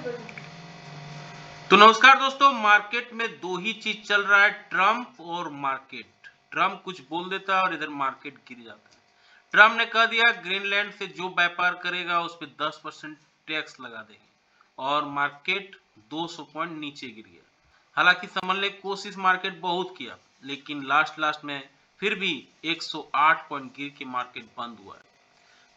तो नमस्कार दोस्तों, मार्केट में दो ही चीज चल रहा है, ट्रम्प और मार्केट। ट्रम्प कुछ बोल देता है और इधर मार्केट गिर जाता है। ट्रम्प ने कह दिया ग्रीनलैंड से जो व्यापार करेगा उस पर 10% टैक्स लगा देंगे और मार्केट 200 पॉइंट नीचे गिर गया। हालांकि संभलने की कोशिश मार्केट बहुत किया, लेकिन लास्ट में फिर भी 108 पॉइंट गिर के मार्केट बंद हुआ है।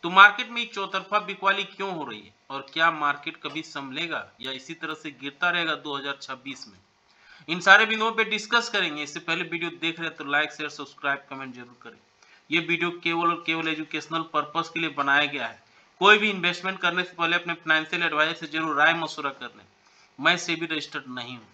तो मार्केट में चौतरफा बिकवाली क्यों हो रही है और क्या मार्केट कभी संभलेगा या इसी तरह से गिरता रहेगा 2026 में? इन सारे बिंदुओं पे डिस्कस करेंगे। इससे पहले वीडियो देख रहे हैं तो लाइक शेयर सब्सक्राइब कमेंट जरूर करें। ये वीडियो केवल और केवल एजुकेशनल पर्पस के लिए बनाया गया है। कोई भी इन्वेस्टमेंट करने से पहले अपने फाइनेंशियल एडवाइजर से जरूर राय मशवरा कर लें। मैं सेबी रजिस्टर्ड नहीं हूँ।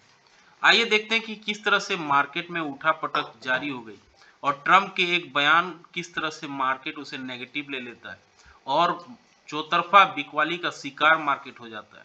आइए देखते हैं कि किस तरह से मार्केट में उठापटक जारी हो गई और ट्रम्प के एक बयान किस तरह से मार्केट उसे नेगेटिव ले लेता है और चौतरफा बिकवाली का शिकार मार्केट हो जाता है।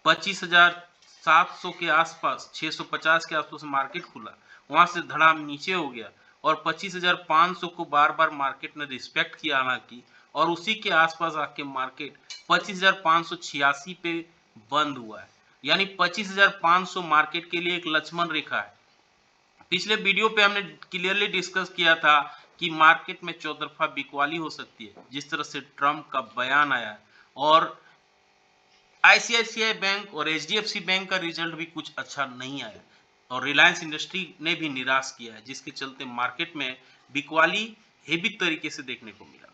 25,700 के आसपास, 650 के आसपास मार्केट खुला, वहां से धड़ाम नीचे हो गया और 25,500 को बार बार मार्केट ने रिस्पेक्ट किया हालांकि, और उसी के आसपास आके मार्केट 25,586 पे बंद हुआ है। यानी 25,500 मार्केट के लिए एक लक्ष्मण रेखा है। पिछले वीडियो पे हमने क्लियरली डिस्कस किया था कि मार्केट में चौतरफा बिकवाली हो सकती है, जिस तरह से ट्रम्प का बयान आया और आईसीआईसीआई बैंक और एचडीएफसी बैंक का रिजल्ट भी कुछ अच्छा नहीं आया और रिलायंस इंडस्ट्री ने भी निराश किया है, जिसके चलते मार्केट में बिकवाली हेवी तरीके से देखने को मिला।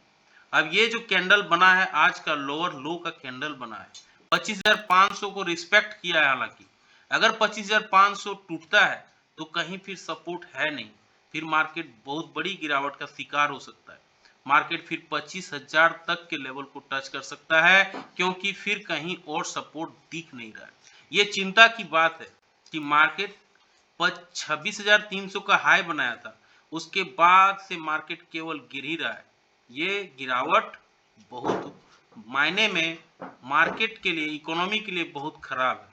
अब ये जो कैंडल बना है, आज का लोअर लो का कैंडल बना है, 25,500 को रिस्पेक्ट किया है। हालांकि अगर 25,500 टूटता है तो कहीं फिर सपोर्ट है नहीं, फिर मार्केट बहुत बड़ी गिरावट का शिकार हो सकता है। मार्केट फिर 25,000 तक के लेवल को टच कर सकता है, क्योंकि फिर कहीं और सपोर्ट दिख नहीं रहा है। ये चिंता की बात है कि मार्केट 26,300 का हाई बनाया था, उसके बाद से मार्केट केवल गिर ही रहा है। ये गिरावट बहुत मायने में मार्केट के लिए, इकोनॉमी के लिए बहुत खराब है।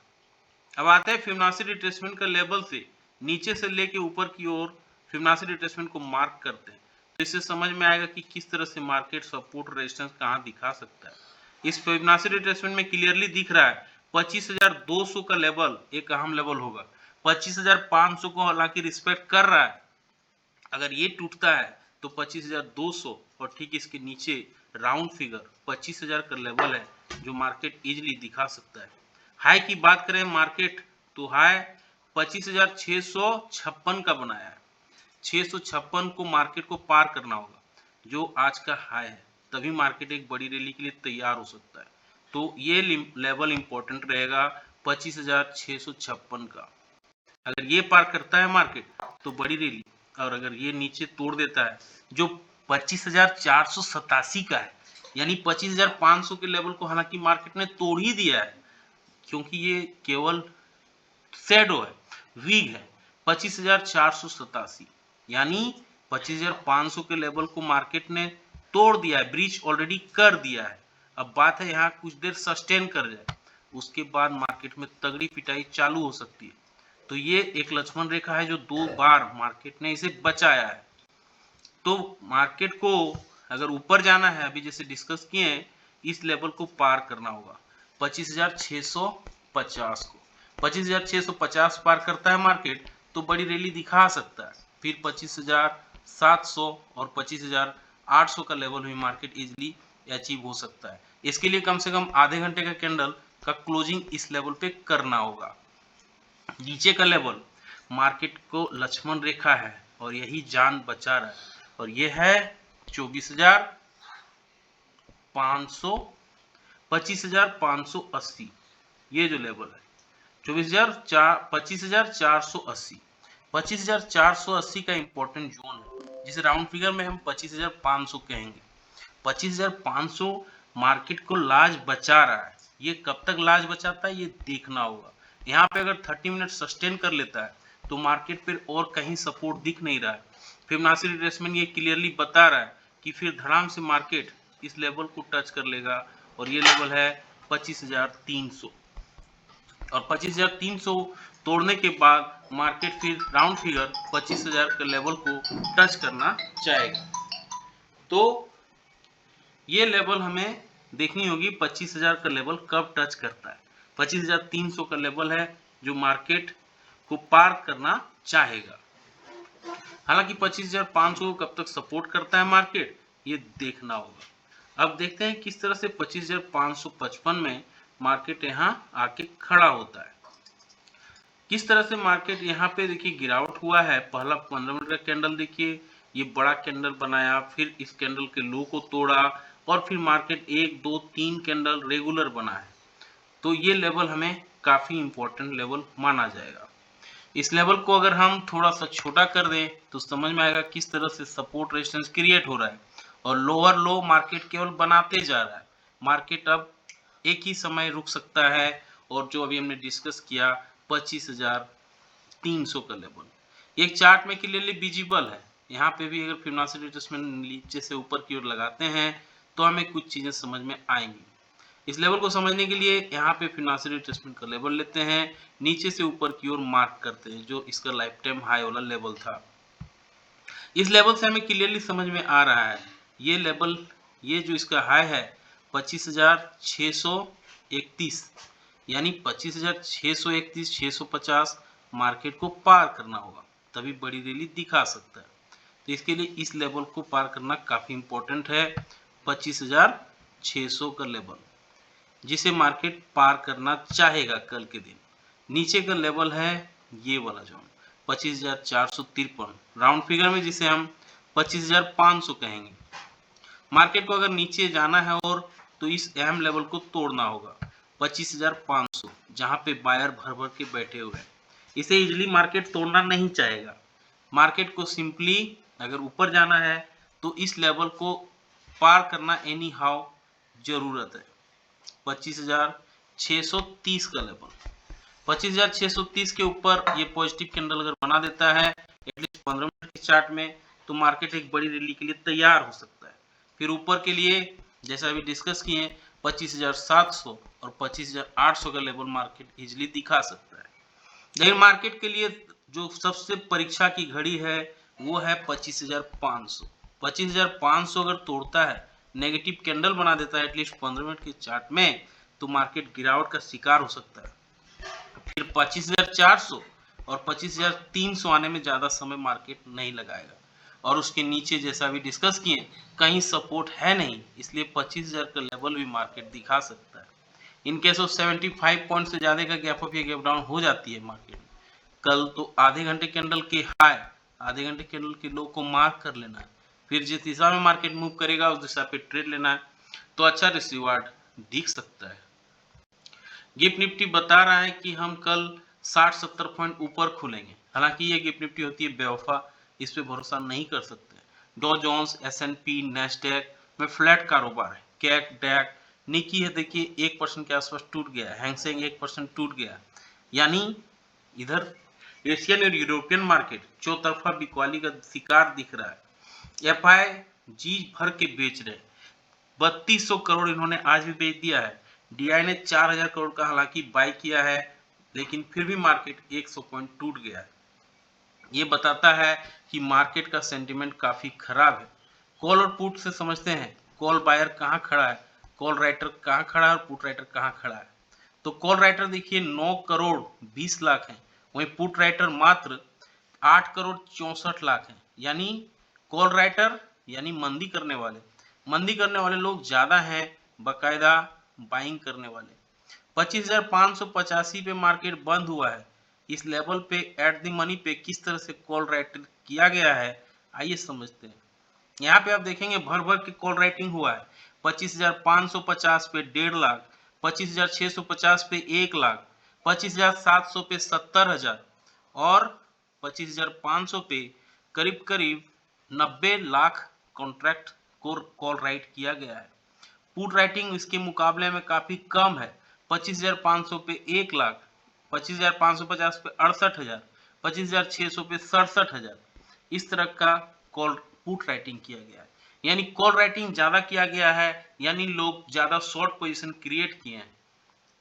अब आते हैं फिबोनाची रिट्रेसमेंट का लेवल से नीचे से लेके ऊपर की ओर फिबोनाची रिट्रेसमेंट को मार्क करते हैं, तो इससे समझ में आएगा कि किस तरह से मार्केट सपोर्ट रेजिस्टेंस कहां दिखा सकता है। इस फिबोनाची रिट्रेसमेंट में क्लियरली दिख रहा है 25,200 का लेवल एक अहम लेवल होगा। 25,500 को हालांकि रिस्पेक्ट कर रहा है, अगर ये टूटता है तो 25,200 और ठीक इसके नीचे राउंड फिगर 25,000 का लेवल है, जो मार्केट इजीली दिखा सकता है। हाई की बात करें मार्केट, तो हाई 25,656 का बनाया है। 656 को मार्केट को पार करना होगा, जो आज का हाई है, तभी मार्केट एक बड़ी रैली के लिए तैयार हो सकता है। तो ये लेवल इंपॉर्टेंट रहेगा 25,656 का। अगर ये पार करता है मार्केट तो बड़ी रैली, और अगर ये नीचे तोड़ देता है जो 25,487 का है, यानी 25,500 के लेवल को हालांकि मार्केट ने तोड़ ही दिया है, क्योंकि ये केवल शैडो है, वीक है। 25,487 यानी 25,500 के लेवल को मार्केट ने तोड़ दिया है, ब्रीच ऑलरेडी कर दिया है। अब बात है यहाँ कुछ देर सस्टेन कर जाए, उसके बाद मार्केट में तगड़ी पिटाई चालू हो सकती है। तो ये एक लक्ष्मण रेखा है जो 2 बार मार्केट ने इसे बचाया है। तो मार्केट को अगर ऊपर जाना है, अभी जैसे डिस्कस किए हैं, इस लेवल को पार करना होगा 25,650 को। 25,650 पार करता है मार्केट तो बड़ी रैली दिखा सकता है, फिर 25,700 और 25,800 का लेवल भी मार्केट इजीली अचीव हो सकता है। इसके लिए कम से कम आधे घंटे का कैंडल का क्लोजिंग इस लेवल पे करना होगा। नीचे का लेवल मार्केट को लक्ष्मण रेखा है और यही जान बचा रहा है, और यह है 24,500, 25,580। ये जो लेवल है 25,480, 25,480 का इंपॉर्टेंट जोन है, जिसे राउंड फिगर में हम 25,500 कहेंगे। 25,500 मार्केट को लाज बचा रहा है। ये कब तक लाज बचाता है ये देखना होगा। यहाँ पे अगर 30 मिनट सस्टेन कर लेता है तो मार्केट पर और कहीं सपोर्ट दिख नहीं रहा है। फिबोनाची रिट्रेसमेंट ये क्लियरली बता रहा है कि फिर धड़ाम से मार्केट इस लेवल को टच कर लेगा, और ये लेवल है 25,300, और 25,300 तोड़ने के बाद मार्केट फिर राउंड फिगर 25,000 के लेवल को टच करना चाहेगा। तो ये लेवल हमें देखनी होगी 25,000 का लेवल कब टच करता है। 25,300 का लेवल है जो मार्केट को पार करना चाहेगा। हालांकि 25,500 को कब तक सपोर्ट करता है मार्केट, ये देखना होगा। अब देखते हैं किस तरह से 25,555 में मार्केट यहाँ आके खड़ा होता है। किस तरह से मार्केट यहाँ पे देखिए गिरावट हुआ है। पहला 15 मिनट का कैंडल देखिए, ये बड़ा कैंडल बनाया, फिर इस कैंडल के लो को तोड़ा और फिर मार्केट 1 2 3 कैंडल रेगुलर बना है। तो ये लेवल हमें काफी इंपॉर्टेंट लेवल माना जाएगा। इस लेवल को अगर हम थोड़ा सा छोटा कर दें तो समझ में आएगा किस तरह से सपोर्ट रेजिस्टेंस क्रिएट हो रहा है और लोअर लो मार्केट केवल बनाते जा रहा है। मार्केट अब एक ही समय रुक सकता है और जो अभी हमने डिस्कस किया 25,300 का लेवल एक चार्ट में क्लियरली विजिबल है। यहाँ पे भी अगर फिबोनाची रिट्रेसमेंट नीचे से ऊपर की ओर लगाते हैं तो हमें कुछ चीजें समझ में आएंगी। इस लेवल को समझने के लिए यहाँ पे फिबोनाची रिट्रेसमेंट का लेवल लेते हैं, नीचे से ऊपर की ओर मार्क करते हैं जो इसका लाइफ टाइम हाई वाला लेवल था। इस लेवल से हमें क्लियरली समझ में आ रहा है ये लेवल, ये जो इसका हाई है 25,631 यानी 25,631 650 मार्केट को पार करना होगा तभी बड़ी रैली दिखा सकता है। तो इसके लिए इस लेवल को पार करना काफी इंपॉर्टेंट है। 25,600 का लेवल जिसे मार्केट पार करना चाहेगा कल के दिन। नीचे का लेवल है ये वाला जोन 25,453 राउंड फिगर में, जिसे हम 25,500 कहेंगे। मार्केट को अगर नीचे जाना है और तो इस अहम लेवल को तोड़ना होगा 25,500 जहां पे बायर भर भर के बैठे हुए हैं। इसे इजीली मार्केट तोड़ना नहीं चाहेगा। मार्केट को सिंपली अगर ऊपर जाना है तो इस लेवल को पार करना एनी हाउ जरूरत है। 25,630 का लेवल 25,630 के ऊपर ये पॉजिटिव कैंडल अगर बना देता है एटलीस्ट 15 मिनट के चार्ट में तो मार्केट एक बड़ी रैली के लिए तैयार हो सकता है। फिर ऊपर के लिए जैसा अभी डिस्कस किए 25,700 और 25,800 का लेवल मार्केट इजीली दिखा सकता है। लेकिन मार्केट के लिए जो सबसे परीक्षा की घड़ी है वो है 25,500। 25,500 अगर तोड़ता है, नेगेटिव कैंडल बना देता है एटलीस्ट 15 मिनट के चार्ट में तो मार्केट गिरावट का शिकार हो सकता है। फिर 25,400 और 25,300 आने में ज्यादा समय मार्केट नहीं लगाएगा और उसके नीचे जैसा भी डिस्कस किए कहीं सपोर्ट है नहीं, इसलिए 25,000 का लेवल भी मार्केट दिखा सकता है। इन केस ऑफ 75 पॉइंट से ज्यादा का गैप अप या गैप डाउन हो जाती है मार्केट कल तो आधे घंटे कैंडल के हाई आधे घंटे कैंडल के लो को मार्क कर लेना है। फिर जिस दिशा में मार्केट मूव करेगा उस दिशा पे ट्रेड लेना है तो अच्छा रिसीवार्ड दिख सकता है। गिफ्ट निफ्टी बता रहा है कि हम कल 60-70 पॉइंट ऊपर खुलेंगे। हालांकि ये गिफ्ट निफ्टी होती है बेवफा, इस पे भरोसा नहीं कर सकते। डॉ जोन्स S&P नैस्डैक में फ्लैट कारोबार है। कैक डैक निकी है देखिए 1% के आसपास टूट गया है। हैंगसेंग 1% टूट गया, यानी इधर एशियन और यूरोपियन मार्केट चौतरफा बिकवाली का शिकार दिख रहा है। एफआई जी भर के बेच रहे, 3200 करोड़ इन्होंने आज भी बेच दिया है। डीआई ने 4,000 करोड़ का हालांकि बाय किया है लेकिन फिर भी मार्केट 100 पॉइंट टूट गया है। ये बताता है कि मार्केट का सेंटिमेंट काफी खराब है। कॉल और पुट से समझते हैं कॉल बायर कहाँ खड़ा है, कॉल राइटर कहाँ खड़ा है और पुट राइटर कहाँ खड़ा है। तो कॉल राइटर देखिए 9 करोड़ 20 लाख है, वहीं पुट राइटर मात्र 8 करोड़ 64 लाख है। यानी कॉल राइटर यानी मंदी करने वाले लोग ज्यादा हैं बकायदा बाइंग करने वाले। 25,585 पे मार्केट बंद हुआ है। इस लेवल पे एट द मनी पे किस तरह से कॉल राइटिंग किया गया है आइए समझते हैं। यहाँ पे आप देखेंगे भर भर के कॉल राइटिंग हुआ है। 25,550 पे 1.5 लाख, 25,650 पे 1 लाख, 25,700 पे 70,000 और 25,500 पे करीब करीब 90 लाख कॉन्ट्रैक्ट को कॉल राइट किया गया है। पुट राइटिंग इसके मुकाबले में काफी कम है। 25,500 पे 1 लाख, 25,550 पे 68,000, 25,600 पे 67,000 इस तरह का कॉल पुट राइटिंग किया गया है। यानी कॉल राइटिंग ज्यादा किया गया है, यानी लोग ज्यादा शॉर्ट पोजीशन क्रिएट किए हैं।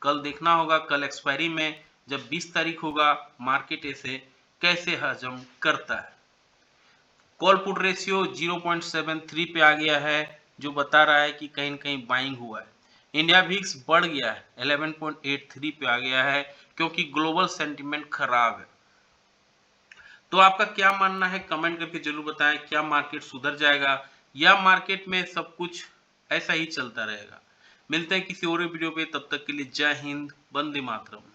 कल देखना होगा, कल एक्सपायरी में जब 20 तारीख होगा मार्केट इसे कैसे हजम करता है। कॉल पुट रेशियो 0.73 पे आ गया है जो बता रहा है कि कहीं न कहीं बाइंग हुआ है। इंडिया विक्स बढ़ गया है, 11.83 पे आ गया है क्योंकि ग्लोबल सेंटीमेंट खराब है। तो आपका क्या मानना है कमेंट करके जरूर बताएं, क्या मार्केट सुधर जाएगा या मार्केट में सब कुछ ऐसा ही चलता रहेगा। मिलते हैं किसी और वीडियो पे, तब तक के लिए जय हिंद, वंदे मातरम।